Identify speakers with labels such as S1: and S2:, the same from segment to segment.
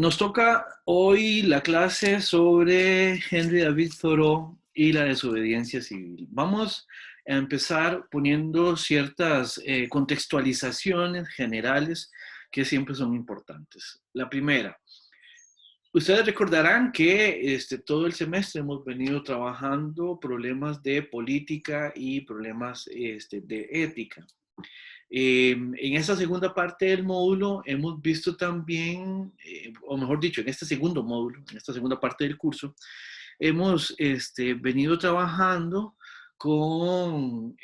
S1: Nos toca hoy la clase sobre Henry David Thoreau y la desobediencia civil. Vamos a empezar poniendo ciertas contextualizaciones generales que siempre son importantes. La primera, ustedes recordarán que todo el semestre hemos venido trabajando problemas de política y problemas de ética. En esta segunda parte del módulo hemos visto también, o mejor dicho, en este segundo módulo, en esta segunda parte del curso, hemos venido trabajando con,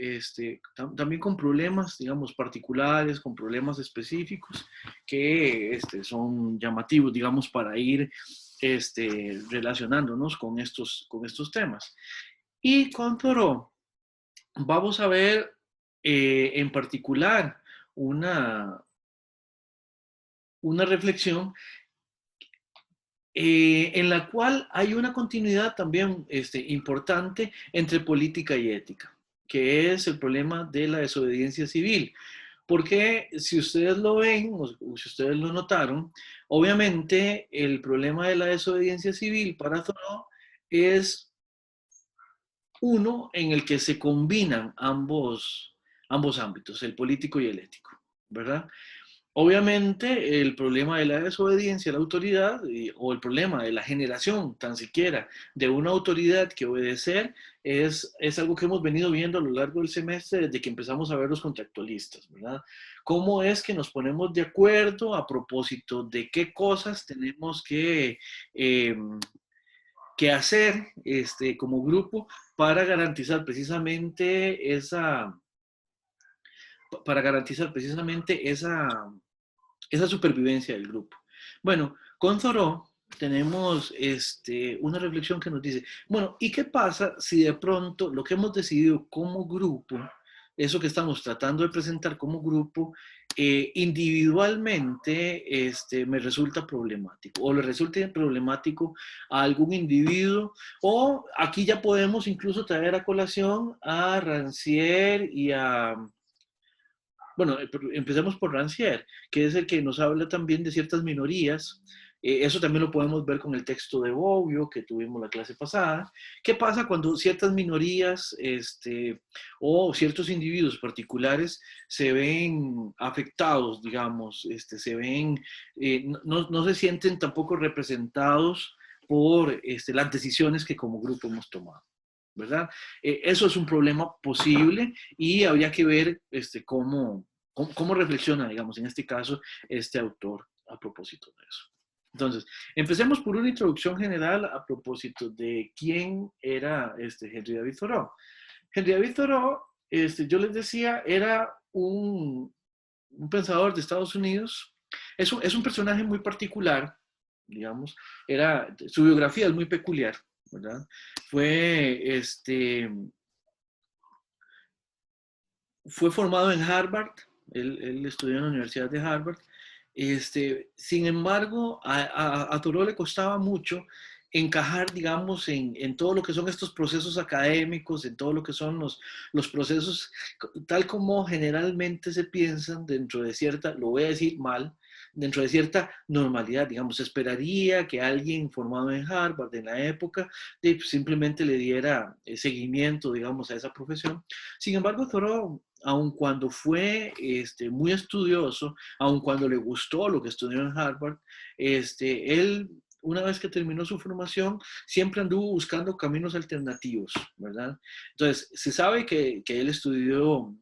S1: también con problemas, digamos, particulares, con problemas específicos que son llamativos, digamos, para ir relacionándonos con estos temas. Y con Thoreau vamos a ver en particular una reflexión en la cual hay una continuidad también importante entre política y ética, que es el problema de la desobediencia civil. Porque si ustedes lo ven, o si ustedes lo notaron, obviamente el problema de la desobediencia civil para Thoreau es uno en el que se combinan ambos ámbitos, el político y el ético, ¿verdad? Obviamente, el problema de la desobediencia a la autoridad o el problema de la generación, tan siquiera, de una autoridad que obedecer es algo que hemos venido viendo a lo largo del semestre desde que empezamos a ver los contractualistas, ¿verdad? ¿Cómo es que nos ponemos de acuerdo a propósito de qué cosas tenemos que hacer como grupo para garantizar precisamente esa supervivencia del grupo? Bueno, con Thoreau tenemos una reflexión que nos dice, bueno, ¿y qué pasa si de pronto lo que hemos decidido como grupo, eso que estamos tratando de presentar como grupo, individualmente me resulta problemático o le resulta problemático a algún individuo? O aquí ya podemos incluso traer a colación a Rancière y a... Bueno, empecemos por Rancière, que es el que nos habla también de ciertas minorías. Eso también lo podemos ver con el texto de Bobbio, que tuvimos la clase pasada. ¿Qué pasa cuando ciertas minorías o ciertos individuos particulares se ven afectados, digamos, no se sienten tampoco representados por las decisiones que como grupo hemos tomado? ¿Verdad? Eso es un problema posible y habría que ver cómo reflexiona, digamos, en este caso, este autor a propósito de eso. Entonces, empecemos por una introducción general a propósito de quién era Henry David Thoreau. Henry David Thoreau, yo les decía, era un pensador de Estados Unidos. Es un personaje muy particular, digamos. Su biografía es muy peculiar, ¿verdad? Fue formado en Harvard. Él estudió en la Universidad de Harvard. Sin embargo, a Thoreau le costaba mucho encajar, digamos, en todo lo que son estos procesos académicos, en todo lo que son los procesos, tal como generalmente se piensan dentro de cierta, lo voy a decir mal, dentro de cierta normalidad, digamos. Se esperaría que alguien formado en Harvard en la época simplemente le diera seguimiento, digamos, a esa profesión. Sin embargo, Thoreau, aun cuando fue muy estudioso, aun cuando le gustó lo que estudió en Harvard, él, una vez que terminó su formación, siempre anduvo buscando caminos alternativos, ¿verdad? Entonces, se sabe que él estudió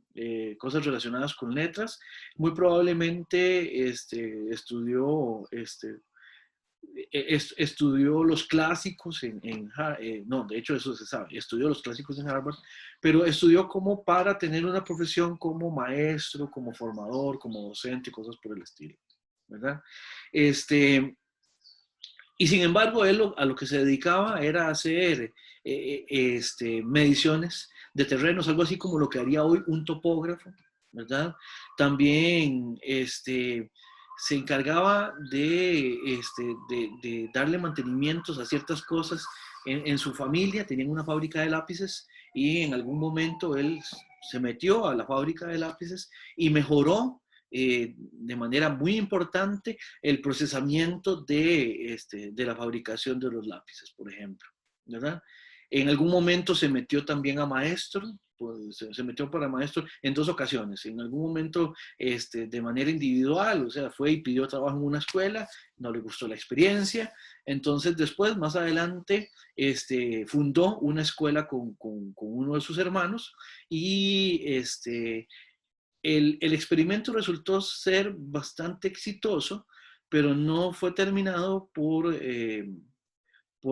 S1: cosas relacionadas con letras. Muy probablemente estudió los clásicos no, de hecho eso se sabe, estudió los clásicos en Harvard, pero estudió como para tener una profesión como maestro, como formador, como docente, cosas por el estilo, ¿verdad? Y sin embargo, él a lo que se dedicaba era hacer mediciones de terrenos, algo así como lo que haría hoy un topógrafo, ¿verdad? También se encargaba de darle mantenimientos a ciertas cosas en su familia. Tenían una fábrica de lápices y en algún momento él se metió a la fábrica de lápices y mejoró de manera muy importante el procesamiento de la fabricación de los lápices, por ejemplo, ¿verdad? En algún momento se metió también a maestro, pues, se metió para maestro en 2 ocasiones. En algún momento de manera individual, o sea, fue y pidió trabajo en una escuela, no le gustó la experiencia. Entonces después, más adelante, fundó una escuela con uno de sus hermanos y el experimento resultó ser bastante exitoso, pero no fue terminado por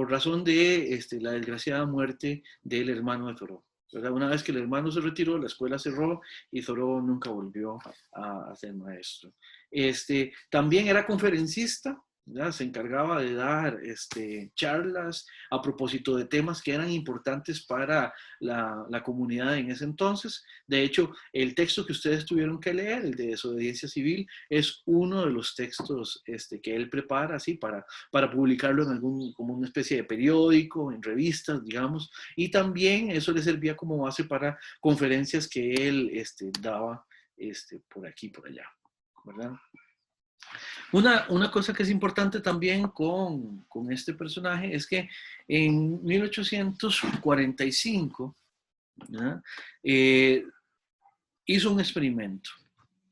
S1: razón de la desgraciada muerte del hermano de Thoreau. ¿Verdad? Una vez que el hermano se retiró, la escuela cerró y Thoreau nunca volvió a ser maestro. También era conferencista, ¿verdad? Se encargaba de dar charlas a propósito de temas que eran importantes para la comunidad en ese entonces. De hecho, el texto que ustedes tuvieron que leer, el de desobediencia civil, es uno de los textos que él prepara así para publicarlo en como una especie de periódico, en revistas, digamos, y también eso le servía como base para conferencias que él daba por aquí, por allá, ¿verdad? Una cosa que es importante también con este personaje es que en 1845, ¿verdad? Hizo un experimento,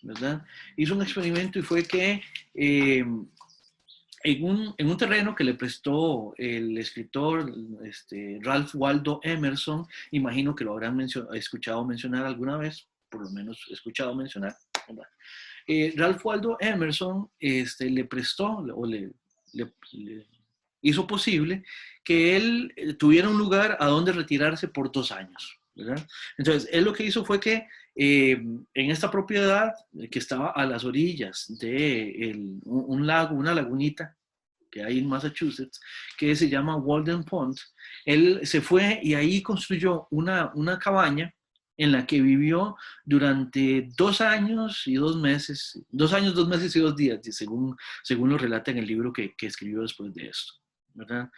S1: ¿verdad? Hizo un experimento y fue que en un terreno que le prestó el escritor Ralph Waldo Emerson, imagino que lo habrán escuchado mencionar alguna vez, por lo menos escuchado mencionar, ¿verdad? Ralph Waldo Emerson le prestó o le hizo posible que él tuviera un lugar a donde retirarse por 2 años, ¿verdad? Entonces, él lo que hizo fue que en esta propiedad que estaba a las orillas de un lago, una lagunita que hay en Massachusetts, que se llama Walden Pond, él se fue y ahí construyó una cabaña en la que vivió durante 2 años y 2 meses, 2 años, 2 meses y 2 días, según lo relata en el libro que escribió después de esto, ¿verdad?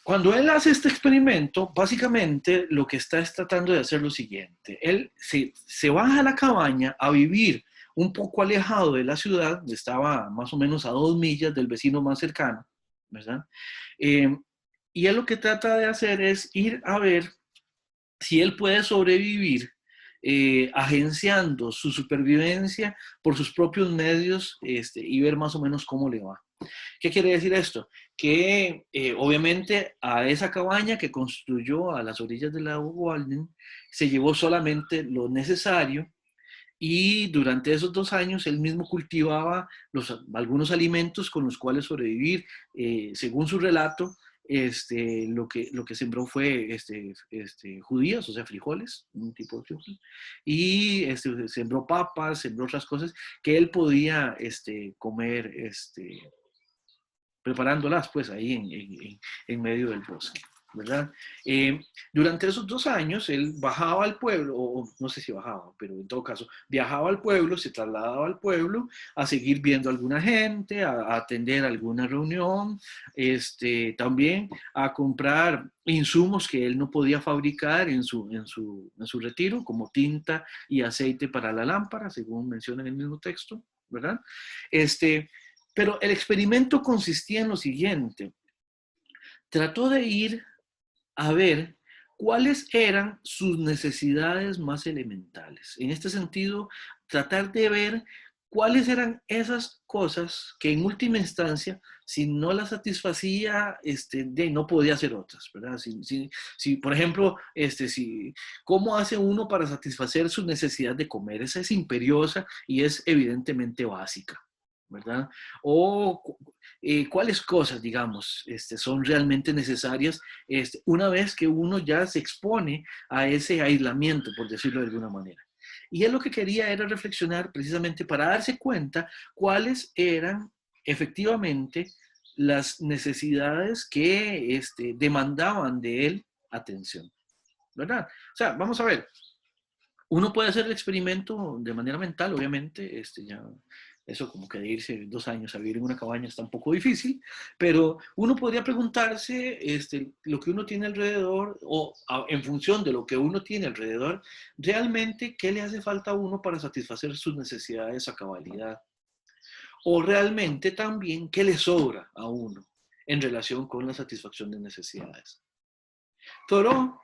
S1: Cuando él hace este experimento, básicamente lo que está es tratando de hacer lo siguiente. Él se baja a la cabaña a vivir un poco alejado de la ciudad, estaba más o menos a 2 millas del vecino más cercano, ¿verdad? Y él lo que trata de hacer es ir a ver si él puede sobrevivir agenciando su supervivencia por sus propios medios y ver más o menos cómo le va. ¿Qué quiere decir esto? Que obviamente a esa cabaña que construyó a las orillas del lago Walden se llevó solamente lo necesario y durante esos 2 años él mismo cultivaba algunos alimentos con los cuales sobrevivir. Según su relato, lo que sembró fue judías, o sea, frijoles, un tipo de frijol, y sembró papas, sembró otras cosas que él podía comer preparándolas pues ahí en medio del bosque, ¿verdad? Durante esos 2 años él bajaba al pueblo, o no sé si bajaba, pero en todo caso viajaba al pueblo, se trasladaba al pueblo a seguir viendo a alguna gente, a atender alguna reunión, también a comprar insumos que él no podía fabricar en su retiro, como tinta y aceite para la lámpara, según menciona en el mismo texto, ¿verdad? Pero el experimento consistía en lo siguiente. Trató de ir a ver cuáles eran sus necesidades más elementales. En este sentido, tratar de ver cuáles eran esas cosas que en última instancia, si no las satisfacía, no podía hacer otras, ¿verdad? Si por ejemplo, ¿cómo hace uno para satisfacer su necesidad de comer? Esa es imperiosa y es evidentemente básica, ¿verdad? O cuáles cosas, digamos, son realmente necesarias una vez que uno ya se expone a ese aislamiento, por decirlo de alguna manera. Y él lo que quería era reflexionar precisamente para darse cuenta cuáles eran efectivamente las necesidades que demandaban de él atención, ¿verdad? O sea, vamos a ver, uno puede hacer el experimento de manera mental, obviamente, ya Eso como que de irse 2 años a vivir en una cabaña está un poco difícil, pero uno podría preguntarse lo que uno tiene alrededor o en función de lo que uno tiene alrededor, realmente qué le hace falta a uno para satisfacer sus necesidades a cabalidad. O realmente también qué le sobra a uno en relación con la satisfacción de necesidades. Thoreau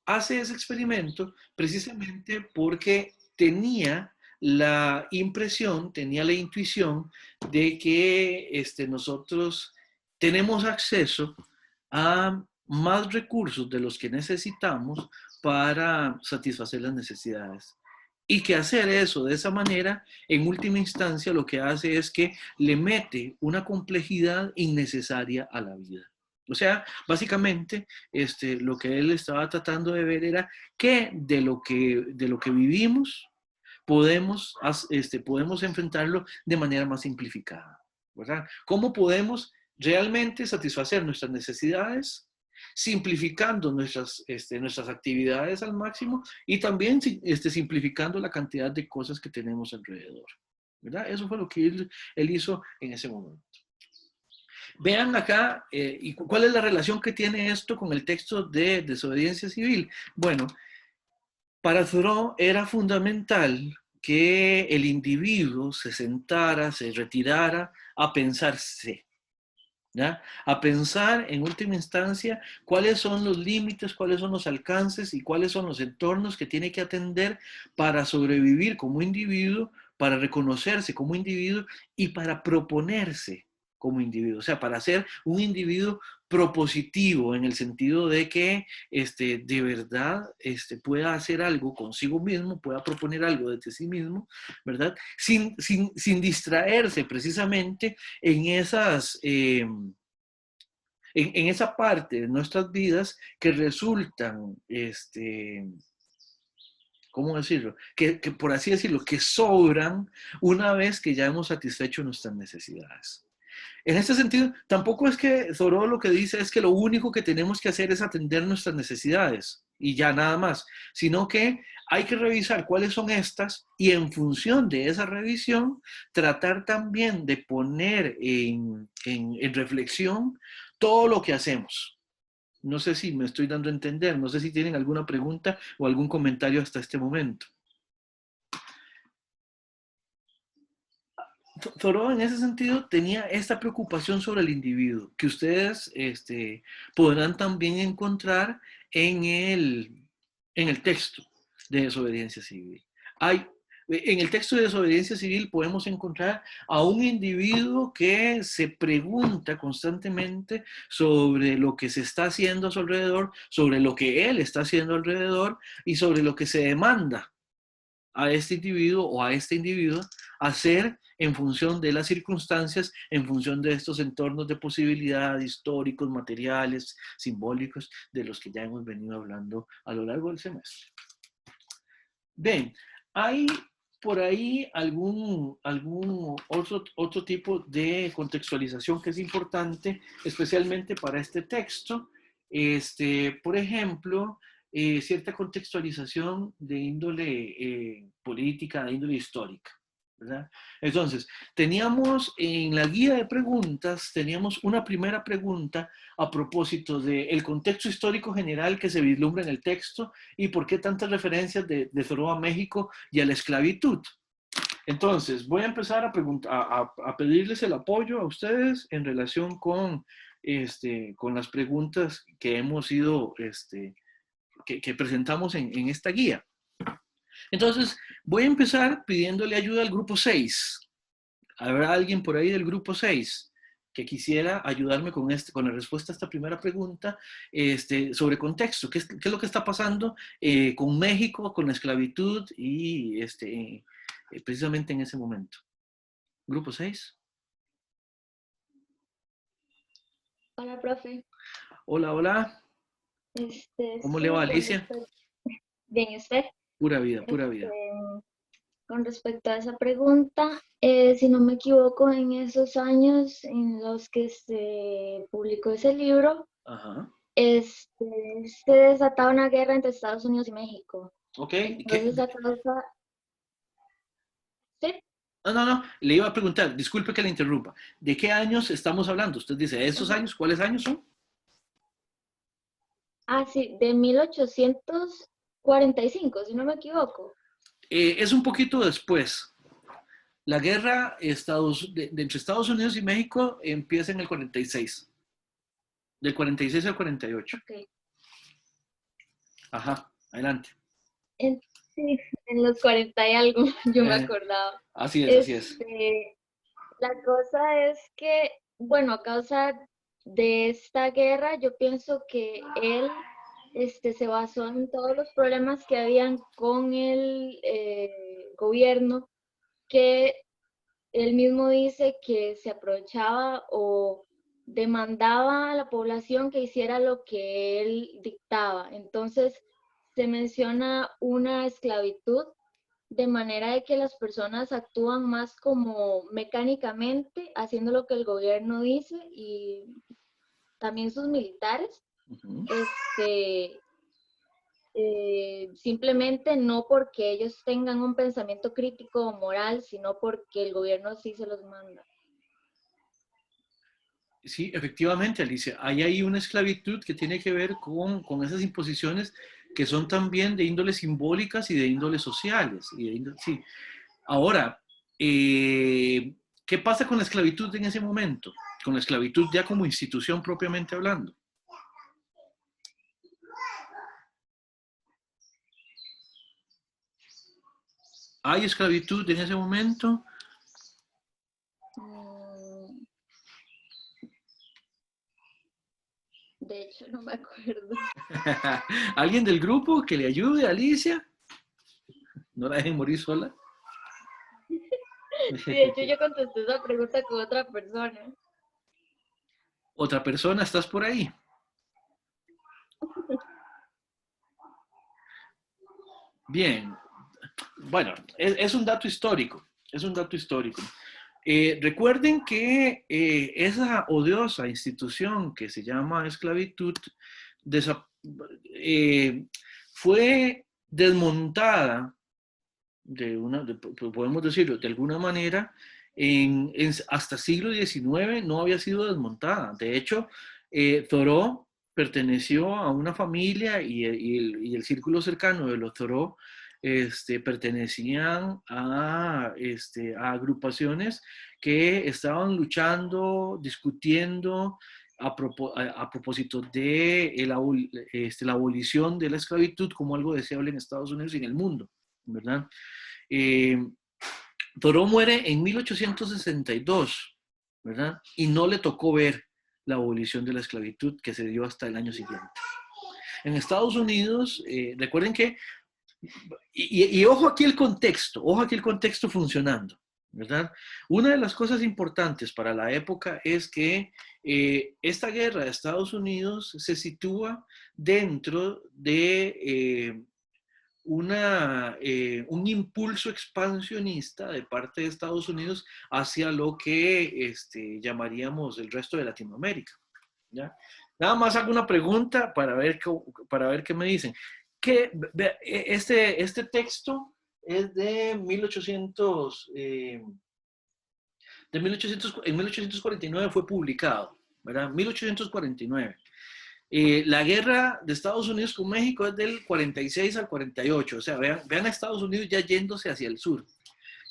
S1: hace ese experimento precisamente porque tenía la impresión, tenía la intuición de que nosotros tenemos acceso a más recursos de los que necesitamos para satisfacer las necesidades. Y que hacer eso de esa manera, en última instancia, lo que hace es que le mete una complejidad innecesaria a la vida. O sea, básicamente, lo que él estaba tratando de ver era que de lo que vivimos podemos enfrentarlo de manera más simplificada, ¿verdad? ¿Cómo podemos realmente satisfacer nuestras necesidades simplificando nuestras actividades al máximo y también simplificando la cantidad de cosas que tenemos alrededor, ¿verdad? Eso fue lo que él hizo en ese momento. Vean acá, ¿y cuál es la relación que tiene esto con el texto de desobediencia civil? Bueno, para Thoreau era fundamental que el individuo se sentara, se retirara a pensarse, ¿ya? A pensar en última instancia cuáles son los límites, cuáles son los alcances y cuáles son los entornos que tiene que atender para sobrevivir como individuo, para reconocerse como individuo y para proponerse como individuo, o sea, para ser un individuo propositivo en el sentido de que de verdad pueda hacer algo consigo mismo, pueda proponer algo desde sí mismo, ¿verdad? Sin distraerse precisamente en en esa parte de nuestras vidas que resultan, ¿cómo decirlo? Que por así decirlo, que sobran una vez que ya hemos satisfecho nuestras necesidades. En este sentido, tampoco es que Thoreau lo que dice es que lo único que tenemos que hacer es atender nuestras necesidades y ya nada más, sino que hay que revisar cuáles son estas y en función de esa revisión, tratar también de poner en reflexión todo lo que hacemos. No sé si me estoy dando a entender, no sé si tienen alguna pregunta o algún comentario hasta este momento. Thoreau en ese sentido tenía esta preocupación sobre el individuo, que ustedes podrán también encontrar en el texto de desobediencia civil. En el texto de desobediencia civil podemos encontrar a un individuo que se pregunta constantemente sobre lo que se está haciendo a su alrededor, sobre lo que él está haciendo alrededor y sobre lo que se demanda a este individuo o a este individuo hacer en función de las circunstancias, en función de estos entornos de posibilidad históricos, materiales, simbólicos, de los que ya hemos venido hablando a lo largo del semestre. Bien, hay por ahí algún otro tipo de contextualización que es importante, especialmente para este texto. Por ejemplo, cierta contextualización de índole política, de índole histórica, ¿verdad? Entonces, teníamos en la guía de preguntas, teníamos una primera pregunta a propósito del contexto histórico general que se vislumbra en el texto y por qué tantas referencias de Thoreau a México y a la esclavitud. Entonces, voy a empezar a pedirles el apoyo a ustedes en relación con las preguntas que hemos ido, que presentamos en esta guía. Entonces, voy a empezar pidiéndole ayuda al grupo 6. ¿Habrá alguien por ahí del grupo 6 que quisiera ayudarme con la respuesta a esta primera pregunta sobre contexto? ¿Qué es lo que está pasando con México, con la esclavitud y precisamente en ese momento? Grupo 6.
S2: Hola, profe.
S1: Hola, hola. ¿Cómo le va,
S2: Sí,
S1: Alicia?
S2: bien, ¿y usted?
S1: Pura vida, pura vida.
S2: Con respecto a esa pregunta, si no me equivoco, en esos años en los que se publicó ese libro,
S1: Ajá.
S2: se desataba una guerra entre Estados Unidos y México.
S1: Ok.
S2: Entonces, a causa... ¿Sí?
S1: No, no, no, le iba a preguntar, disculpe que le interrumpa, ¿de qué años estamos hablando? Usted dice, ¿esos
S2: Ajá.
S1: años? ¿Cuáles años son?
S2: Ah, sí, de 1845, si no me equivoco.
S1: Es un poquito después. La guerra entre Estados Unidos y México empieza en el 46, del 46 al 48.
S2: Ok.
S1: Ajá, adelante.
S2: Sí, en los 40 y algo, yo me
S1: Eh,
S2: acordaba.
S1: así es, así es.
S2: La cosa es que, bueno, a causa de esta guerra, yo pienso que él se basó en todos los problemas que habían con el gobierno, que él mismo dice que se aprovechaba o demandaba a la población que hiciera lo que él dictaba. Entonces, se menciona una esclavitud de manera de que las personas actúan más como mecánicamente, haciendo lo que el gobierno dice y también sus militares,
S1: Ujú.
S2: este, simplemente no porque ellos tengan un pensamiento crítico o moral, sino porque el gobierno sí se los manda.
S1: Sí, efectivamente, Alicia, hay ahí una esclavitud que tiene que ver con esas imposiciones que son también de índole simbólicas y de índole sociales. Sí. Ahora, ¿qué pasa con la esclavitud en ese momento? Con la esclavitud ya como institución propiamente hablando. ¿Hay esclavitud en ese momento?
S2: Mm, de hecho, no me acuerdo.
S1: ¿Alguien del grupo que le ayude, Alicia? No la dejen morir sola.
S2: Sí, de hecho, yo contesté esa pregunta con otra persona.
S1: Otra persona, ¿estás por ahí? Bien, bueno, es un dato histórico, es un dato histórico. Recuerden que esa odiosa institución que se llama esclavitud eh, fue desmontada, podemos decirlo, de alguna manera, hasta siglo XIX no había sido desmontada. De hecho, Thoreau perteneció a una familia y el círculo cercano de los Thoreau pertenecían a agrupaciones que estaban luchando, discutiendo a propósito de la abolición de la esclavitud como algo deseable en Estados Unidos y en el mundo, ¿verdad? Eh, Thoreau muere en 1862, ¿verdad? Y no le tocó ver la abolición de la esclavitud que se dio hasta el año siguiente. En Estados Unidos, recuerden que, y ojo aquí el contexto funcionando, ¿verdad? Una de las cosas importantes para la época es que esta guerra de Estados Unidos se sitúa dentro de un impulso expansionista de parte de Estados Unidos hacia lo que llamaríamos el resto de Latinoamérica. ¿Ya? Nada más hago una pregunta para ver qué me dicen. Este texto es de 1800, en 1849 fue publicado, ¿verdad? 1849. La guerra de Estados Unidos con México es del 46 al 48, o sea, vean a Estados Unidos ya yéndose hacia el sur.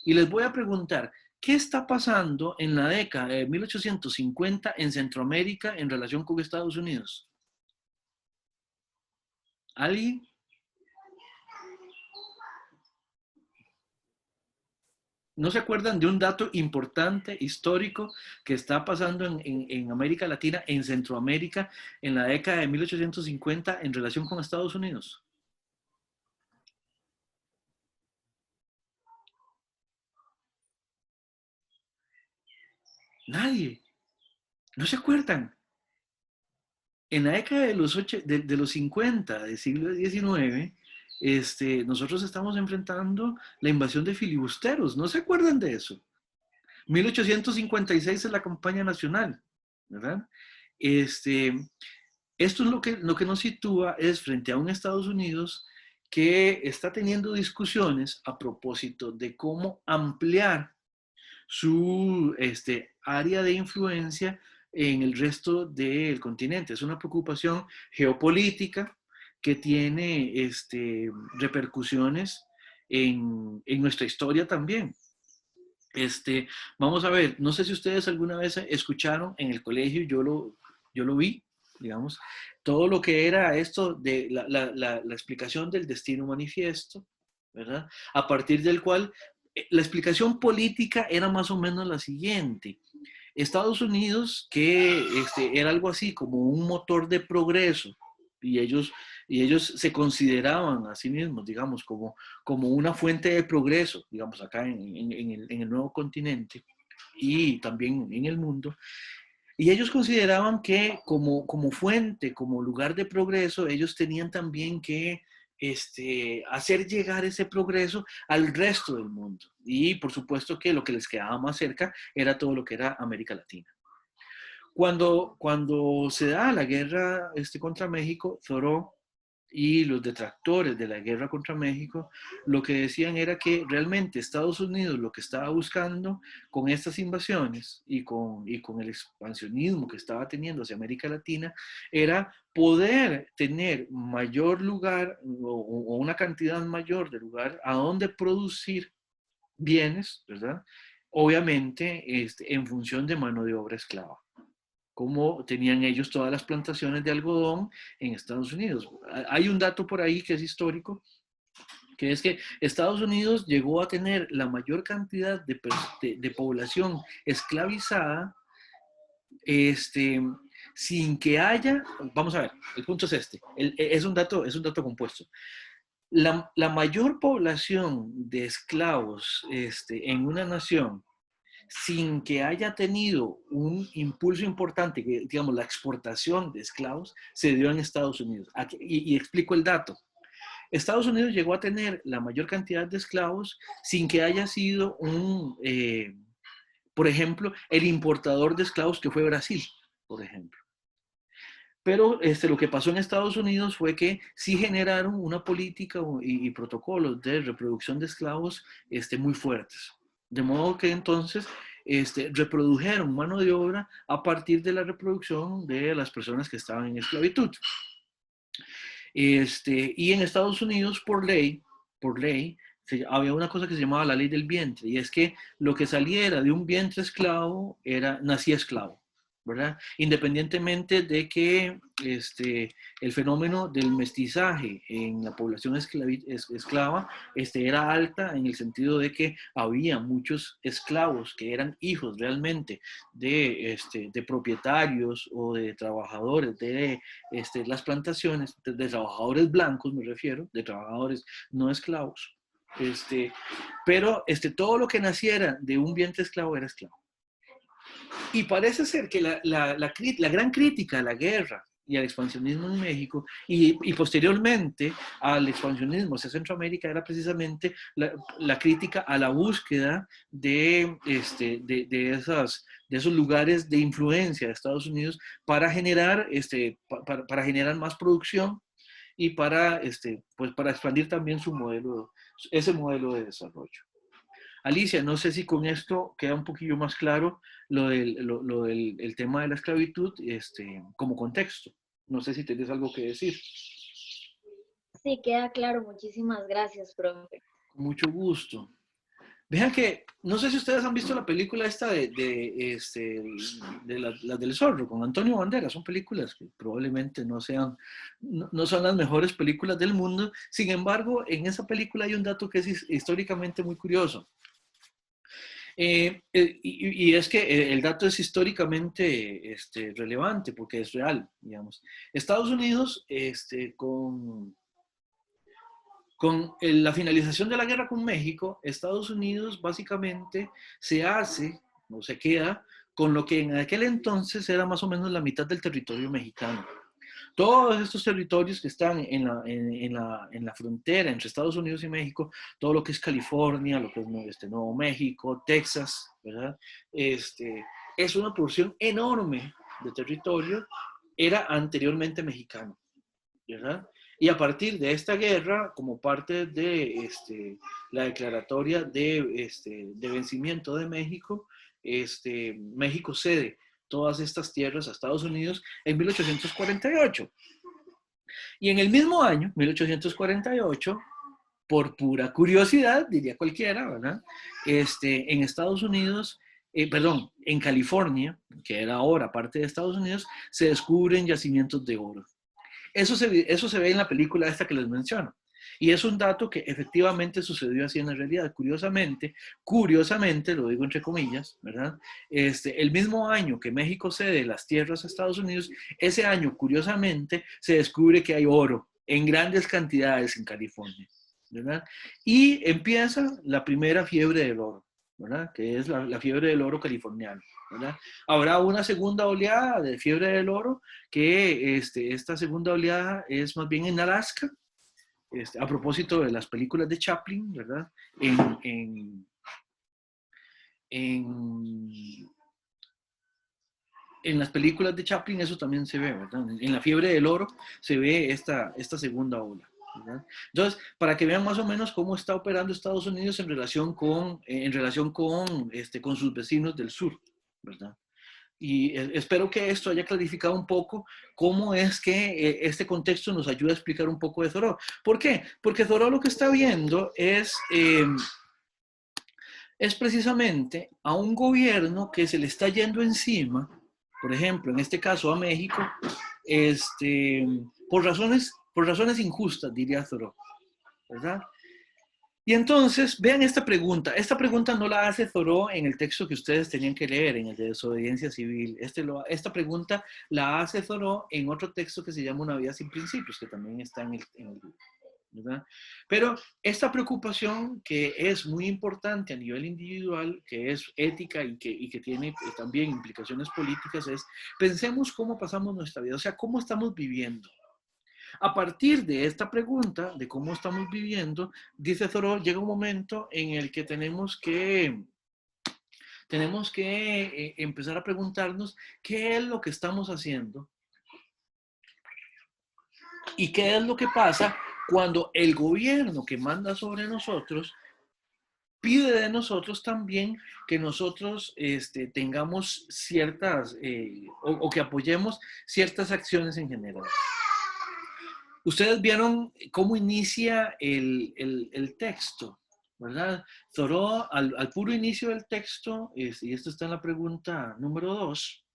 S1: Y les voy a preguntar, ¿qué está pasando en la década de 1850 en Centroamérica en relación con Estados Unidos? ¿Alguien? ¿No se acuerdan de un dato importante, histórico, que está pasando en América Latina, en Centroamérica, en la década de 1850 en relación con Estados Unidos? Nadie. ¿No se acuerdan? En la década de los 50 del siglo XIX, nosotros estamos enfrentando la invasión de filibusteros. ¿No se acuerdan de eso? 1856 es la campaña nacional, ¿verdad? Este, Esto es lo que nos sitúa es frente a un Estados Unidos que está teniendo discusiones a propósito de cómo ampliar su área de influencia en el resto del continente. Es una preocupación geopolítica que tiene repercusiones en nuestra historia también. Vamos a ver, no sé si ustedes alguna vez escucharon en el colegio, yo lo vi, digamos, todo lo que era esto de la explicación del destino manifiesto, ¿verdad? A partir del cual la explicación política era más o menos la siguiente. Estados Unidos, que era algo así como un motor de progreso, y ellos se consideraban a sí mismos, digamos, como una fuente de progreso, digamos, acá en el nuevo continente y también en el mundo. Y ellos consideraban que como fuente, como lugar de progreso, ellos tenían también que hacer llegar ese progreso al resto del mundo. Y por supuesto que lo que les quedaba más cerca era todo lo que era América Latina. Cuando se da la guerra contra México, Thoreau y los detractores de la guerra contra México, lo que decían era que realmente Estados Unidos lo que estaba buscando con estas invasiones y con el expansionismo que estaba teniendo hacia América Latina era poder tener mayor lugar o una cantidad mayor de lugar a donde producir bienes, ¿verdad? Obviamente en función de mano de obra esclava, como tenían ellos todas las plantaciones de algodón en Estados Unidos. Hay un dato por ahí que es histórico, que es que Estados Unidos llegó a tener la mayor cantidad de población esclavizada, sin que haya, vamos a ver, el punto es es un dato compuesto. La mayor población de esclavos en una nación sin que haya tenido un impulso importante, que digamos la exportación de esclavos, se dio en Estados Unidos. Y explico el dato. Estados Unidos llegó a tener la mayor cantidad de esclavos sin que haya sido por ejemplo, el importador de esclavos que fue Brasil, por ejemplo. Pero lo que pasó en Estados Unidos fue que sí generaron una política y protocolos de reproducción de esclavos muy fuertes. De modo que entonces reprodujeron mano de obra a partir de la reproducción de las personas que estaban en esclavitud. Y en Estados Unidos, por ley, había una cosa que se llamaba la ley del vientre, y es que lo que saliera de un vientre esclavo nacía esclavo, ¿verdad? Independientemente de que el fenómeno del mestizaje en la población esclava era alta, en el sentido de que había muchos esclavos que eran hijos realmente de propietarios o de trabajadores de las plantaciones, de trabajadores blancos me refiero, de trabajadores no esclavos. Pero todo lo que naciera de un vientre esclavo era esclavo. Y parece ser que la gran crítica a la guerra y al expansionismo en México y posteriormente al expansionismo hacia Centroamérica era precisamente la crítica a la búsqueda de esos lugares de influencia de Estados Unidos para generar, para generar más producción y pues para expandir también ese modelo de desarrollo. Alicia, no sé si con esto queda un poquillo más claro lo del el tema de la esclavitud como contexto. No sé si tienes algo que decir.
S2: Sí, queda claro. Muchísimas gracias, profe.
S1: Con mucho gusto. Vean que, no sé si ustedes han visto la película esta de las del Zorro, con Antonio Banderas. Son películas que probablemente no son las mejores películas del mundo. Sin embargo, en esa película hay un dato que es históricamente muy curioso. Y es que el dato es históricamente relevante porque es real, digamos. Estados Unidos, con la finalización de la guerra con México, Estados Unidos básicamente se hace o se queda con lo que en aquel entonces era más o menos la mitad del territorio mexicano. Todos estos territorios que están en la frontera entre Estados Unidos y México, todo lo que es California, lo que es Nuevo México, Texas, ¿verdad? Es una porción enorme de territorio, era anteriormente mexicano, ¿verdad? Y a partir de esta guerra, como parte de la declaratoria de vencimiento de México, México cede todas estas tierras a Estados Unidos en 1848. Y en el mismo año, 1848, por pura curiosidad, diría cualquiera, ¿verdad? En Estados Unidos, perdón, en California, que era ahora parte de Estados Unidos, se descubren yacimientos de oro. Eso se ve en la película esta que les menciono. Y es un dato que efectivamente sucedió así en la realidad. Curiosamente, lo digo entre comillas, ¿verdad? El mismo año que México cede las tierras a Estados Unidos, ese año, curiosamente, se descubre que hay oro en grandes cantidades en California, ¿verdad? Y empieza la primera fiebre del oro, ¿verdad? Que es la fiebre del oro californiano, ¿verdad? Habrá una segunda oleada de fiebre del oro, que esta segunda oleada es más bien en Alaska, a propósito de las películas de Chaplin, ¿verdad? En las películas de Chaplin eso también se ve, ¿verdad? En la fiebre del oro se ve esta segunda ola, ¿verdad? Entonces, para que vean más o menos cómo está operando Estados Unidos en relación con sus vecinos del sur, ¿verdad? Y espero que esto haya clarificado un poco cómo es que este contexto nos ayuda a explicar un poco de Thoreau. ¿Por qué? Porque Thoreau lo que está viendo es precisamente a un gobierno que se le está yendo encima, por ejemplo, en este caso a México, por razones injustas, diría Thoreau, ¿verdad? Y entonces, vean esta pregunta. Esta pregunta no la hace Thoreau en el texto que ustedes tenían que leer, en el de desobediencia civil. Esta pregunta la hace Thoreau en otro texto que se llama Una vida sin principios, que también está en el libro, ¿verdad? Pero esta preocupación, que es muy importante a nivel individual, que es ética y que tiene también implicaciones políticas, es pensemos cómo pasamos nuestra vida, o sea, cómo estamos viviendo. A partir de esta pregunta de cómo estamos viviendo, dice Thoreau, llega un momento en el que tenemos que empezar a preguntarnos qué es lo que estamos haciendo y qué es lo que pasa cuando el gobierno que manda sobre nosotros pide de nosotros también que nosotros tengamos ciertas o que apoyemos ciertas acciones en general. Ustedes vieron cómo inicia el texto, ¿verdad? Thoreau, al puro inicio del texto, y esto está en la pregunta número 2,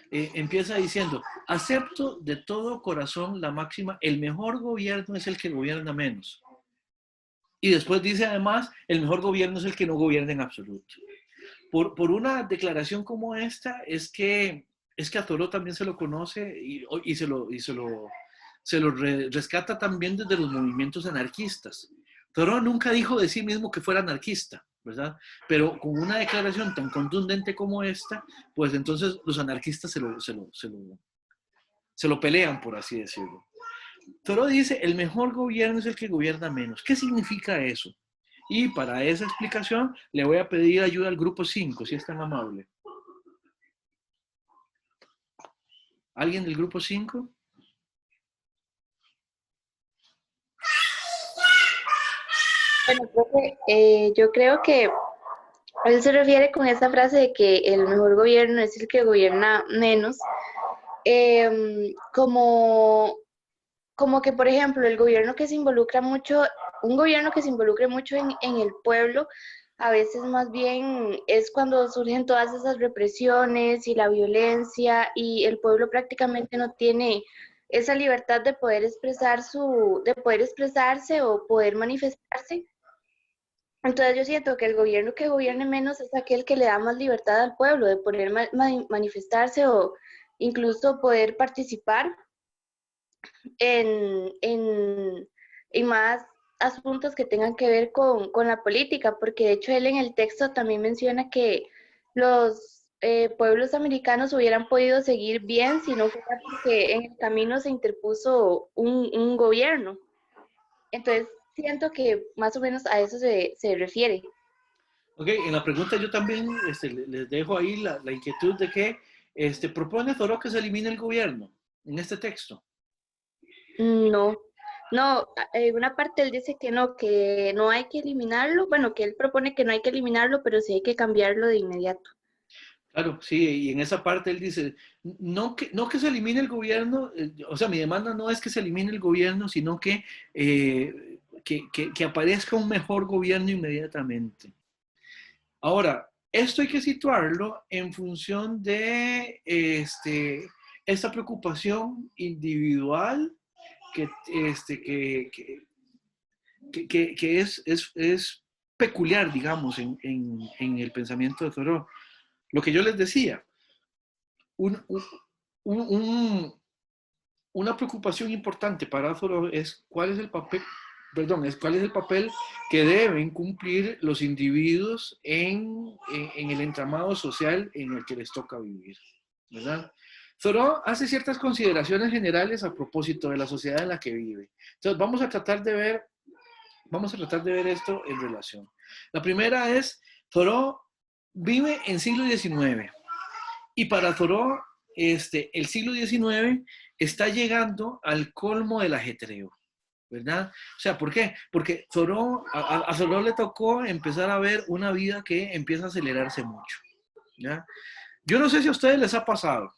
S1: empieza diciendo: acepto de todo corazón la máxima, el mejor gobierno es el que gobierna menos. Y después dice además, el mejor gobierno es el que no gobierna en absoluto. Por una declaración como esta, es que a Thoreau también se lo conoce y se lo rescata también desde los movimientos anarquistas. Thoreau nunca dijo de sí mismo que fuera anarquista, ¿verdad? Pero con una declaración tan contundente como esta, pues entonces los anarquistas se lo pelean, por así decirlo. Thoreau dice: el mejor gobierno es el que gobierna menos. ¿Qué significa eso? Y para esa explicación le voy a pedir ayuda al grupo 5, si es tan amable. ¿Alguien del grupo 5?
S2: Bueno, profe, yo creo que él se refiere con esa frase de que el mejor gobierno es el que gobierna menos, como que, por ejemplo, el gobierno que se involucra mucho, un gobierno que se involucre mucho en el pueblo, a veces más bien es cuando surgen todas esas represiones y la violencia, y el pueblo prácticamente no tiene esa libertad de poder de poder expresarse o poder manifestarse. Entonces yo siento que el gobierno que gobierne menos es aquel que le da más libertad al pueblo de poder manifestarse o incluso poder participar en más asuntos que tengan que ver con la política, porque de hecho él en el texto también menciona que los pueblos americanos hubieran podido seguir bien si no fuera porque en el camino se interpuso un gobierno. Entonces siento que más o menos a eso se refiere.
S1: Ok, en la pregunta yo también les dejo ahí la inquietud de que propone Thoreau que se elimine el gobierno en este texto.
S3: No, no, en una parte él dice que no hay que eliminarlo, bueno, que él propone que no hay que eliminarlo, pero sí hay que cambiarlo de inmediato.
S1: Claro, sí, y en esa parte él dice, no que se elimine el gobierno, o sea, mi demanda no es que se elimine el gobierno, sino que aparezca un mejor gobierno inmediatamente. Ahora, esto hay que situarlo en función de esta preocupación individual que, es peculiar, digamos, en el pensamiento de Thoreau. Lo que yo les decía, un, un, un, una preocupación importante para Thoreau es cuál es el papel, cuál es el papel que deben cumplir los individuos en el entramado social en el que les toca vivir, ¿verdad? Thoreau hace ciertas consideraciones generales a propósito de la sociedad en la que vive. Entonces vamos a tratar de ver esto en relación. La primera es, Thoreau vive en siglo XIX y para Thoreau el siglo XIX está llegando al colmo del ajetreo, ¿verdad? O sea, ¿por qué? Porque a Thoreau le tocó empezar a ver una vida que empieza a acelerarse mucho, ¿ya? Yo no sé si a ustedes les ha pasado,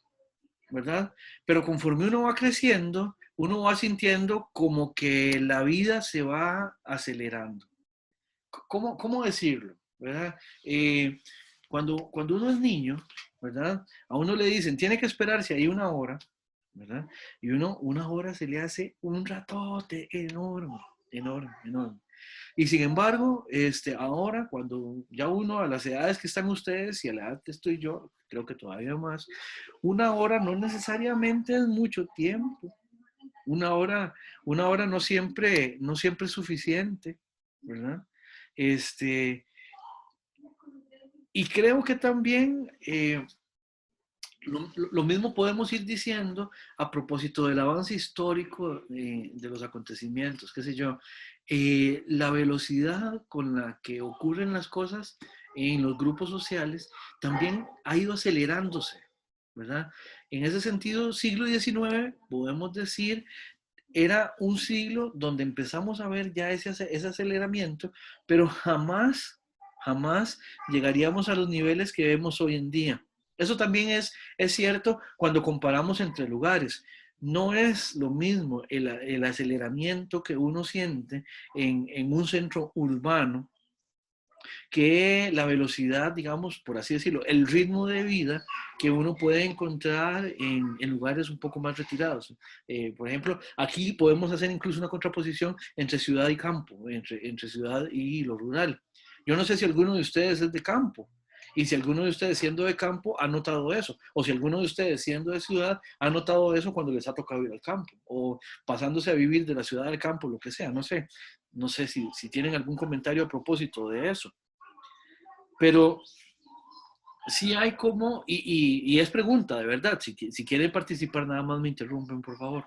S1: ¿verdad? Pero conforme uno va creciendo, uno va sintiendo como que la vida se va acelerando. ¿Cómo decirlo? ¿Verdad? Cuando uno es niño, ¿verdad? A uno le dicen, tiene que esperarse ahí una hora, ¿verdad? Y una hora se le hace un ratote enorme, enorme, enorme. Y sin embargo, ahora, cuando ya uno, a las edades que están ustedes y a la edad que estoy yo, creo que todavía más, una hora no necesariamente es mucho tiempo. Una hora no siempre es suficiente, ¿verdad? Este, y creo que también lo mismo podemos ir diciendo a propósito del avance histórico de los acontecimientos, qué sé yo, la velocidad con la que ocurren las cosas en los grupos sociales también ha ido acelerándose, ¿verdad? En ese sentido, siglo XIX, podemos decir, era un siglo donde empezamos a ver ya ese aceleramiento, pero jamás llegaríamos a los niveles que vemos hoy en día. Eso también es cierto cuando comparamos entre lugares. No es lo mismo el aceleramiento que uno siente en un centro urbano que la velocidad, digamos, por así decirlo, el ritmo de vida que uno puede encontrar en lugares un poco más retirados. Por ejemplo, aquí podemos hacer incluso una contraposición entre ciudad y campo, entre ciudad y lo rural. Yo no sé si alguno de ustedes es de campo, y si alguno de ustedes siendo de campo ha notado eso, o si alguno de ustedes siendo de ciudad ha notado eso cuando les ha tocado ir al campo, o pasándose a vivir de la ciudad al campo, lo que sea, no sé si tienen algún comentario a propósito de eso. Pero sí hay como, y es pregunta, de verdad, si quieren participar nada más me interrumpen, por favor.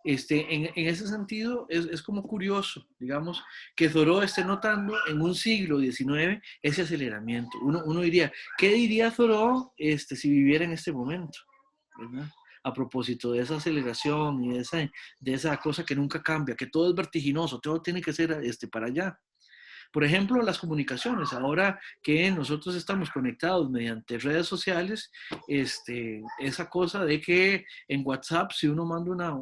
S1: En ese sentido, es como curioso, digamos, que Thoreau esté notando en un siglo XIX ese aceleramiento. Uno diría, ¿qué diría Thoreau si viviera en este momento? ¿Verdad? A propósito de esa aceleración y de esa cosa que nunca cambia, que todo es vertiginoso, todo tiene que ser para allá. Por ejemplo, las comunicaciones. Ahora que nosotros estamos conectados mediante redes sociales, esa cosa de que en WhatsApp, si uno manda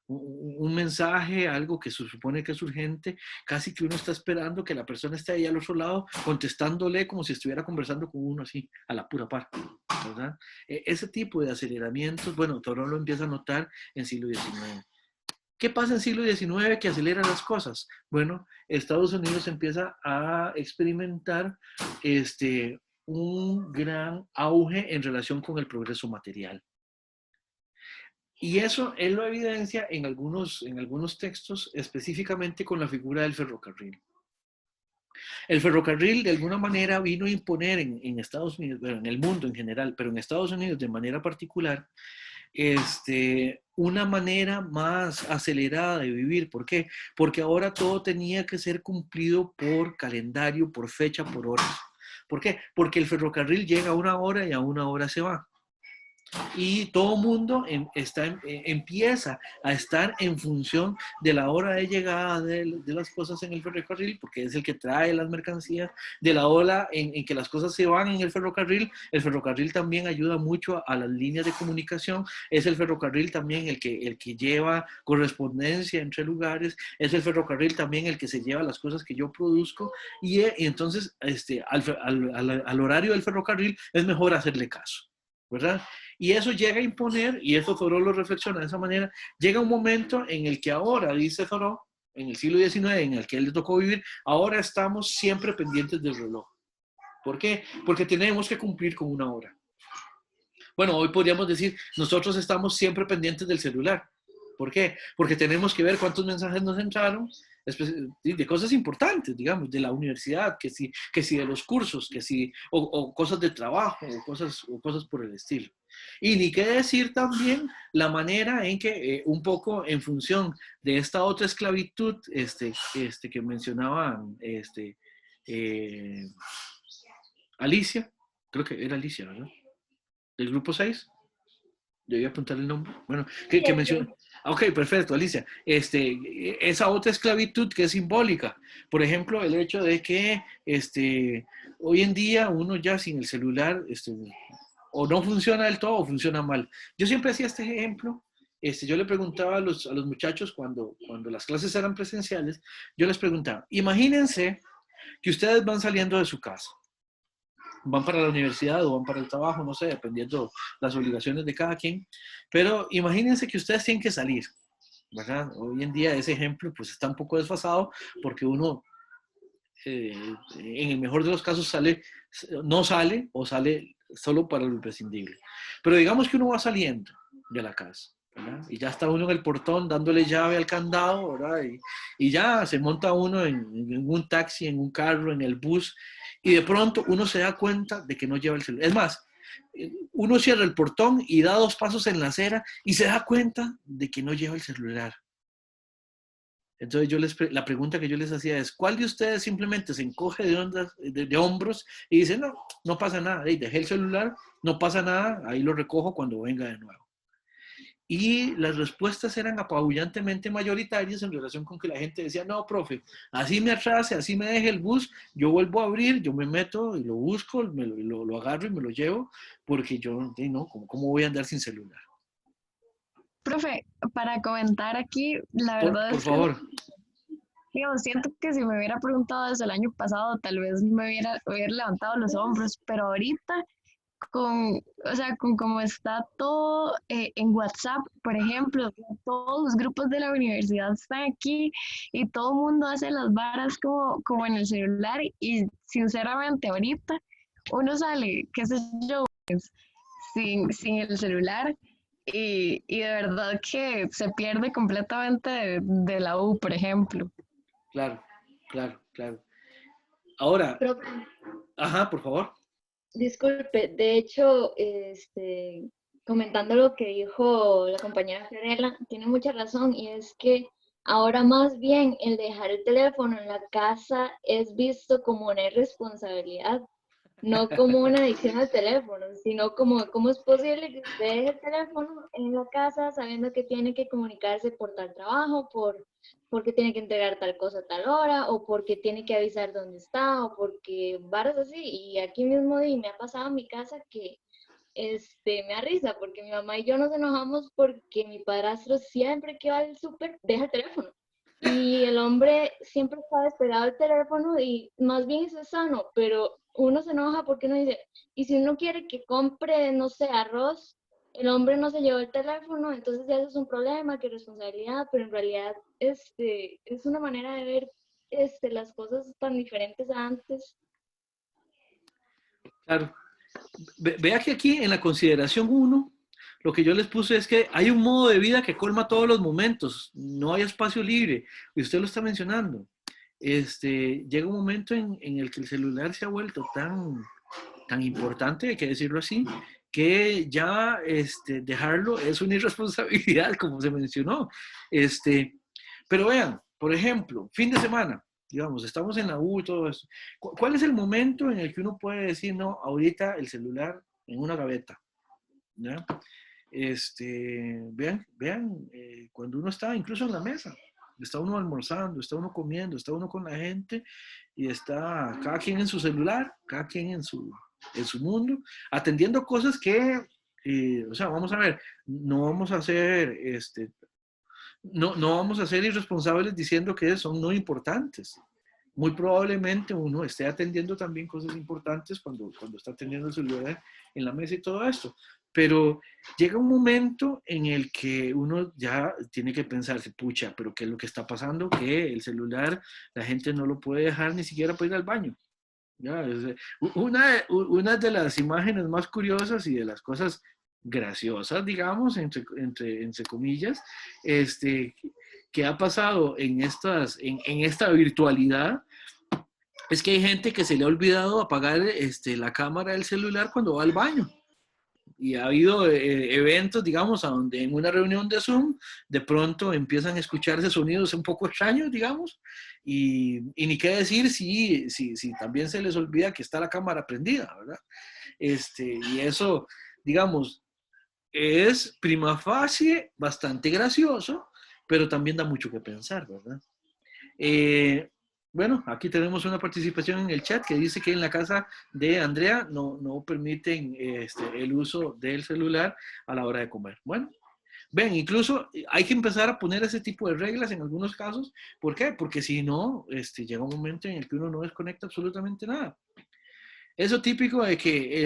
S1: un mensaje, algo que se supone que es urgente, casi que uno está esperando que la persona esté ahí al otro lado contestándole como si estuviera conversando con uno así, a la pura par, ¿verdad? Ese tipo de aceleramientos, bueno, Thoreau lo empieza a notar en siglo XIX. ¿Qué pasa en el siglo XIX que acelera las cosas? Bueno, Estados Unidos empieza a experimentar un gran auge en relación con el progreso material. Y eso él lo evidencia en algunos textos, específicamente con la figura del ferrocarril. El ferrocarril de alguna manera vino a imponer en Estados Unidos, bueno, en el mundo en general, pero en Estados Unidos de manera particular, una manera más acelerada de vivir. ¿Por qué? Porque ahora todo tenía que ser cumplido por calendario, por fecha, por horas. ¿Por qué? Porque el ferrocarril llega a una hora y a una hora se va. y todo mundo empieza a estar en función de la hora de llegada de las cosas en el ferrocarril, porque es el que trae las mercancías, de la hora en que las cosas se van en el ferrocarril también ayuda mucho a las líneas de comunicación, es el ferrocarril también el que lleva correspondencia entre lugares, es el ferrocarril también el que se lleva las cosas que yo produzco, y entonces al horario del ferrocarril es mejor hacerle caso, ¿verdad? Y eso llega a imponer, y eso Thoreau lo reflexiona de esa manera, llega un momento en el que ahora, dice Thoreau, en el siglo XIX, en el que él le tocó vivir, ahora estamos siempre pendientes del reloj. ¿Por qué? Porque tenemos que cumplir con una hora. Bueno, hoy podríamos decir, nosotros estamos siempre pendientes del celular. ¿Por qué? Porque tenemos que ver cuántos mensajes nos entraron, de cosas importantes, digamos, de la universidad, que si de los cursos, o cosas de trabajo, o cosas por el estilo. Y ni qué decir también la manera en que, un poco en función de esta otra esclavitud que mencionaba Alicia, creo que era Alicia, ¿verdad? Del grupo 6. Yo iba a apuntar el nombre. Bueno, que menciona. Ok, perfecto, Alicia. Esa otra esclavitud que es simbólica. Por ejemplo, el hecho de que hoy en día uno ya sin el celular o no funciona del todo o funciona mal. Yo siempre hacía este ejemplo. Yo le preguntaba a los muchachos cuando las clases eran presenciales, yo les preguntaba, imagínense que ustedes van saliendo de su casa, van para la universidad o van para el trabajo, no sé, dependiendo las obligaciones de cada quien, pero imagínense que ustedes tienen que salir, ¿verdad? Hoy en día ese ejemplo pues está un poco desfasado porque uno en el mejor de los casos no sale o sale solo para lo imprescindible. Pero digamos que uno va saliendo de la casa, ¿verdad? Y ya está uno en el portón dándole llave al candado, ¿verdad? Y ya se monta uno en un taxi, en un carro, en el bus, y de pronto uno se da cuenta de que no lleva el celular. Es más, uno cierra el portón y da 2 pasos en la acera y se da cuenta de que no lleva el celular. Entonces la pregunta que yo les hacía es, ¿cuál de ustedes simplemente se encoge de hombros y dice, no, no pasa nada, dejé el celular, no pasa nada, ahí lo recojo cuando venga de nuevo? Y las respuestas eran apabullantemente mayoritarias en relación con que la gente decía, no, profe, así me atrase, así me deje el bus, yo vuelvo a abrir, yo me meto y lo busco, lo agarro y me lo llevo, porque yo no, ¿cómo voy a andar sin celular?
S4: Profe, para comentar aquí, la verdad
S1: Por
S4: es que,
S1: favor.
S4: digamos, siento que si me hubiera preguntado eso el año pasado, tal vez me hubiera levantado los hombros, pero ahorita, o sea, con cómo está todo en WhatsApp, por ejemplo, todos los grupos de la universidad están aquí y todo el mundo hace las varas como en el celular y sinceramente ahorita uno sale, qué sé yo, sin el celular. Y de verdad que se pierde completamente de la U, por ejemplo.
S1: Claro, claro, claro. Ahora,
S2: Profe,
S1: ajá, por favor.
S2: disculpe, de hecho, comentando lo que dijo la compañera Fiorella, tiene mucha razón y es que ahora más bien el dejar el teléfono en la casa es visto como una irresponsabilidad, no como una adicción al teléfono, sino como cómo es posible que usted deje el teléfono en la casa sabiendo que tiene que comunicarse por tal trabajo, porque tiene que entregar tal cosa a tal hora, o porque tiene que avisar dónde está, o porque varas así. Y aquí mismo me ha pasado en mi casa que me da risa, porque mi mamá y yo nos enojamos porque mi padrastro siempre que va al súper deja el teléfono. Y el hombre siempre está despegado del teléfono y más bien eso es sano, pero uno se enoja porque uno dice, y si uno quiere que compre, no sé, arroz, el hombre no se llevó el teléfono, entonces ya eso es un problema, que responsabilidad, pero en realidad es una manera de ver las cosas tan diferentes a antes.
S1: Claro. Vea que aquí en la consideración 1, lo que yo les puse es que hay un modo de vida que colma todos los momentos, no hay espacio libre, y usted lo está mencionando. Llega un momento en el que el celular se ha vuelto tan importante, hay que decirlo así, que ya dejarlo es una irresponsabilidad, como se mencionó. Pero vean, por ejemplo, fin de semana, digamos, estamos en la U y todo eso. ¿Cuál es el momento en el que uno puede decir, no, ahorita el celular en una gaveta? ¿ya? Vean, cuando uno está incluso en la mesa, está uno almorzando, está uno comiendo, está uno con la gente y está cada quien en su celular, cada quien en su mundo, atendiendo cosas que, o sea, vamos a ver, no vamos a ser, no vamos a ser irresponsables diciendo que son no importantes. Muy probablemente uno esté atendiendo también cosas importantes cuando está atendiendo el celular en la mesa y todo esto. Pero llega un momento en el que uno ya tiene que pensarse, pucha, pero ¿qué es lo que está pasando? Que el celular la gente no lo puede dejar ni siquiera para ir al baño. ¿Ya? Una de las imágenes más curiosas y de las cosas graciosas, digamos, entre comillas, que ha pasado en esta virtualidad, es que hay gente que se le ha olvidado apagar la cámara del celular cuando va al baño. Y ha habido eventos, digamos, a donde en una reunión de Zoom de pronto empiezan a escucharse sonidos un poco extraños, digamos, y ni qué decir si también se les olvida que está la cámara prendida, ¿verdad? Y eso, digamos, es prima facie bastante gracioso, pero también da mucho que pensar, ¿verdad? Bueno, aquí tenemos una participación en el chat que dice que en la casa de Andrea no permiten el uso del celular a la hora de comer. Bueno, ven, incluso hay que empezar a poner ese tipo de reglas en algunos casos. ¿Por qué? Porque si no, llega un momento en el que uno no desconecta absolutamente nada. Eso típico de que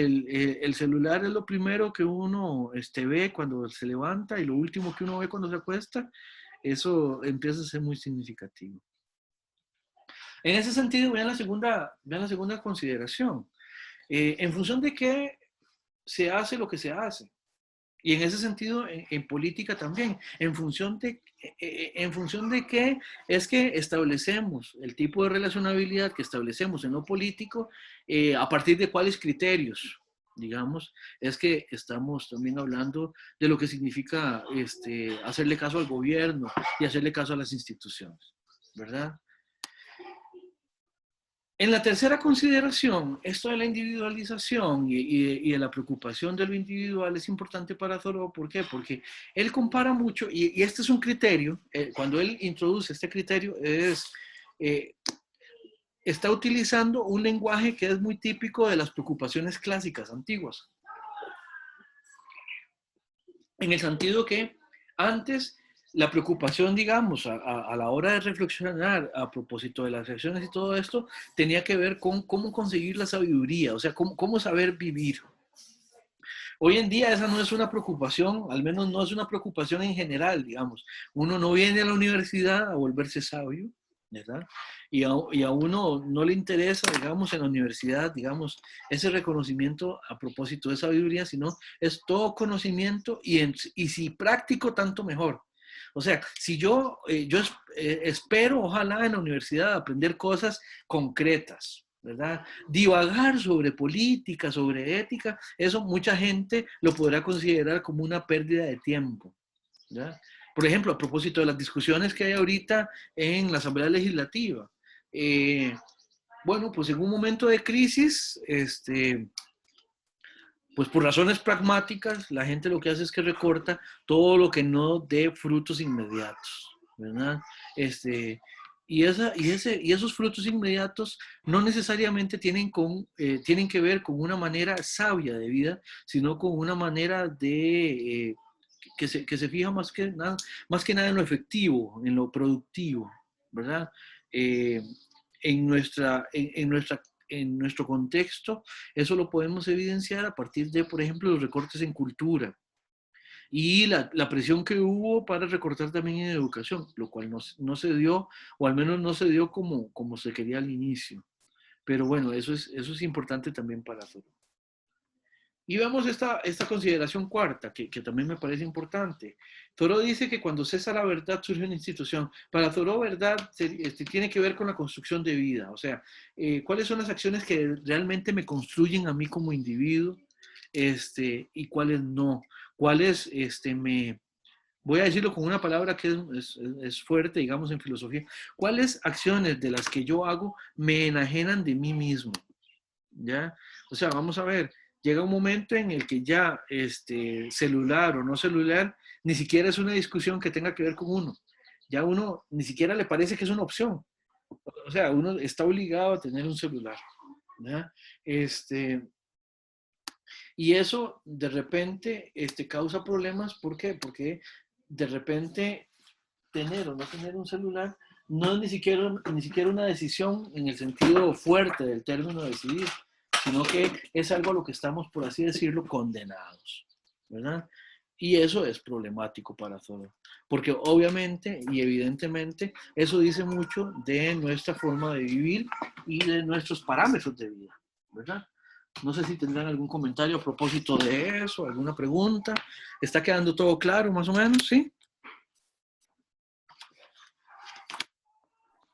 S1: el celular es lo primero que uno ve cuando se levanta y lo último que uno ve cuando se acuesta, eso empieza a ser muy significativo. En ese sentido, vean la segunda consideración. En función de qué se hace lo que se hace. Y en ese sentido, en política también. En función de qué es que establecemos el tipo de relacionabilidad que establecemos en lo político, a partir de cuáles criterios, digamos, es que estamos también hablando de lo que significa hacerle caso al gobierno y hacerle caso a las instituciones, ¿verdad? En la tercera consideración, esto de la individualización y de la preocupación de lo individual es importante para Thoreau. ¿Por qué? Porque él compara mucho, y este es un criterio, cuando él introduce este criterio, está utilizando un lenguaje que es muy típico de las preocupaciones clásicas antiguas. En el sentido que antes la preocupación, digamos, a la hora de reflexionar a propósito de las reacciones y todo esto, tenía que ver con cómo conseguir la sabiduría, o sea, cómo saber vivir. Hoy en día esa no es una preocupación, al menos no es una preocupación en general, digamos. Uno no viene a la universidad a volverse sabio, ¿verdad? Y a uno no le interesa, digamos, en la universidad, digamos, ese reconocimiento a propósito de sabiduría, sino es todo conocimiento y si práctico, tanto mejor. O sea, si yo espero, ojalá en la universidad, aprender cosas concretas, ¿verdad? Divagar sobre política, sobre ética, eso mucha gente lo podrá considerar como una pérdida de tiempo, ¿verdad? Por ejemplo, a propósito de las discusiones que hay ahorita en la Asamblea Legislativa. Bueno, pues en un momento de crisis, pues por razones pragmáticas, la gente lo que hace es que recorta todo lo que no dé frutos inmediatos, ¿verdad? Y esos frutos inmediatos no necesariamente tienen que ver con una manera sabia de vida, sino con una manera de que se fija más que nada en lo efectivo, en lo productivo, ¿verdad? En nuestro contexto, eso lo podemos evidenciar a partir de, por ejemplo, los recortes en cultura y la presión que hubo para recortar también en educación, lo cual no se dio, o al menos no se dio como se quería al inicio. Pero bueno, eso es importante también para Thoreau. Y vemos esta consideración cuarta, que también me parece importante. Thoreau dice que cuando cesa la verdad surge una institución. Para Thoreau, verdad tiene que ver con la construcción de vida. O sea, ¿cuáles son las acciones que realmente me construyen a mí como individuo? Y cuáles no. ¿Cuáles voy a decirlo con una palabra que es fuerte, digamos, en filosofía? ¿Cuáles acciones de las que yo hago me enajenan de mí mismo? ¿Ya? O sea, vamos a ver. llega un momento en el que ya celular o no celular ni siquiera es una discusión que tenga que ver con uno. Ya uno ni siquiera le parece que es una opción. O sea, uno está obligado a tener un celular. ¿Ya? Y eso de repente causa problemas. ¿Por qué? Porque de repente tener o no tener un celular no es ni siquiera una decisión en el sentido fuerte del término decidir, sino que es algo a lo que estamos, por así decirlo, condenados, ¿verdad? Y eso es problemático para todos, porque obviamente y evidentemente eso dice mucho de nuestra forma de vivir y de nuestros parámetros de vida, ¿verdad? No sé si tendrán algún comentario a propósito de eso, alguna pregunta. ¿Está quedando todo claro más o menos? ¿Sí?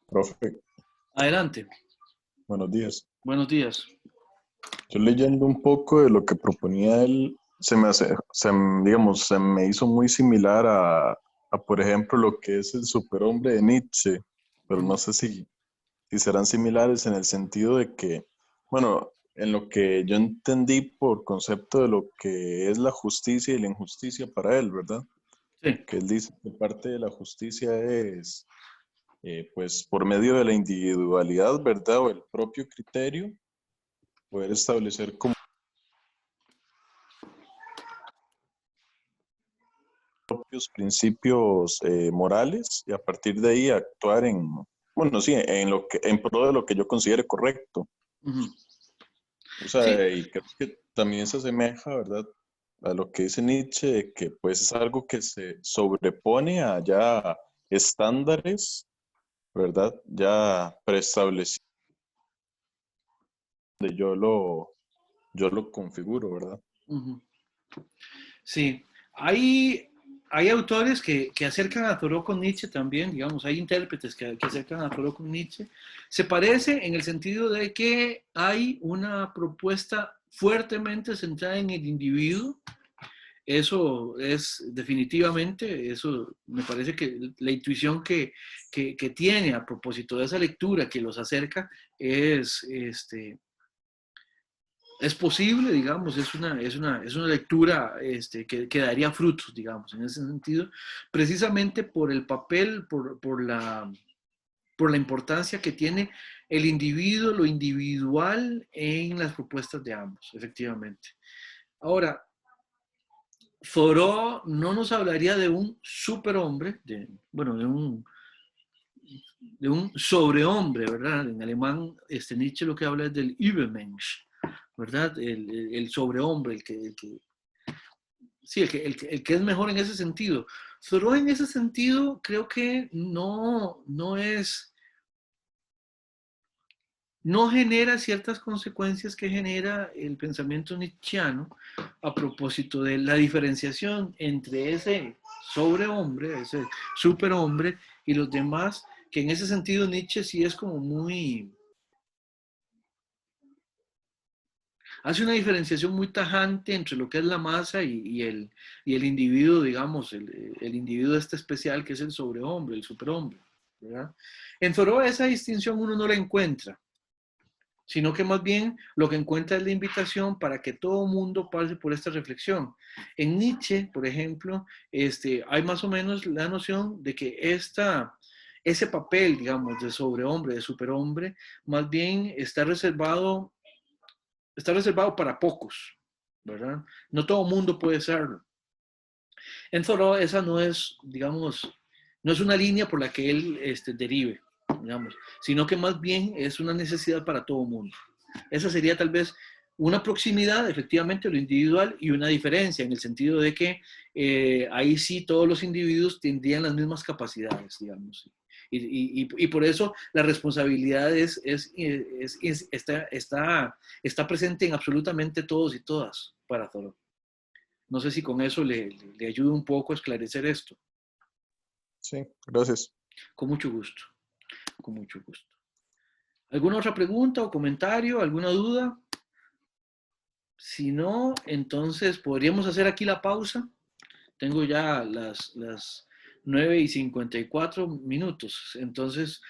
S5: Profe,
S1: Adelante.
S5: buenos días.
S1: Buenos días.
S5: Yo leyendo un poco de lo que proponía él, digamos, se me hizo muy similar por ejemplo, lo que es el superhombre de Nietzsche, pero no sé si serán similares en el sentido de que, bueno, en lo que yo entendí por concepto de lo que es la justicia y la injusticia para él, ¿verdad?
S1: Sí.
S5: Que él dice que parte de la justicia es, pues, por medio de la individualidad, ¿verdad? O el propio criterio, poder establecer como propios principios morales y a partir de ahí actuar bueno, sí, en pro de lo que yo considere correcto.
S1: Uh-huh.
S5: O sea,
S1: Sí.
S5: y creo que también se asemeja, ¿verdad? A lo que dice Nietzsche, de que pues es algo que se sobrepone a ya estándares, ¿verdad? Ya preestablecidos, donde yo lo configuro, ¿verdad?
S1: Uh-huh. Sí, hay autores que acercan a Thoreau con Nietzsche también, digamos, hay intérpretes que acercan a Thoreau con Nietzsche. Se parece en el sentido de que hay una propuesta fuertemente centrada en el individuo. Eso es definitivamente, eso me parece que la intuición que tiene a propósito de esa lectura que los acerca es posible, digamos, es una lectura que daría frutos, digamos, en ese sentido, precisamente por el papel, por la importancia que tiene el individuo, lo individual en las propuestas de ambos, efectivamente. Ahora, Thoreau no nos hablaría de un superhombre, de un sobrehombre, ¿verdad? En alemán, Nietzsche lo que habla es del Übermensch, ¿verdad? El sobrehombre, sí, el que es mejor en ese sentido. Thoreau en ese sentido creo que no genera ciertas consecuencias que genera el pensamiento nietzscheano a propósito de la diferenciación entre ese sobrehombre, ese superhombre y los demás, que en ese sentido Nietzsche sí es como muy... hace una diferenciación muy tajante entre lo que es la masa y el individuo, digamos, el individuo especial que es el sobrehombre, el superhombre, ¿verdad? En Thoreau esa distinción uno no la encuentra, sino que más bien lo que encuentra es la invitación para que todo mundo pase por esta reflexión. En Nietzsche, por ejemplo, hay más o menos la noción de que ese papel, digamos, de sobrehombre, de superhombre, más bien está reservado para pocos, ¿verdad? No todo mundo puede serlo. En Thoreau esa no es, digamos, no es una línea por la que él derive, digamos, sino que más bien es una necesidad para todo mundo. Esa sería tal vez una proximidad, efectivamente, lo individual y una diferencia en el sentido de que ahí sí todos los individuos tendrían las mismas capacidades, digamos. Y por eso la responsabilidad está presente en absolutamente todos y todas para Thoreau. No sé si con eso le ayuda un poco a esclarecer esto.
S5: Sí, gracias.
S1: Con mucho gusto, con mucho gusto. ¿Alguna otra pregunta o comentario? ¿Alguna duda? Si no, entonces podríamos hacer aquí la pausa. Tengo ya las 9:54 minutos. Entonces,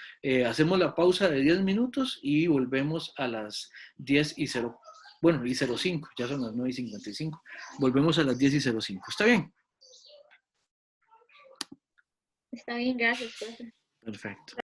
S1: hacemos la pausa de 10 minutos y volvemos a las 10:04. Bueno, y 05, ya son las 9:55. Volvemos a las 10:05. ¿Está bien?
S2: Está bien, gracias, profe.
S1: Perfecto.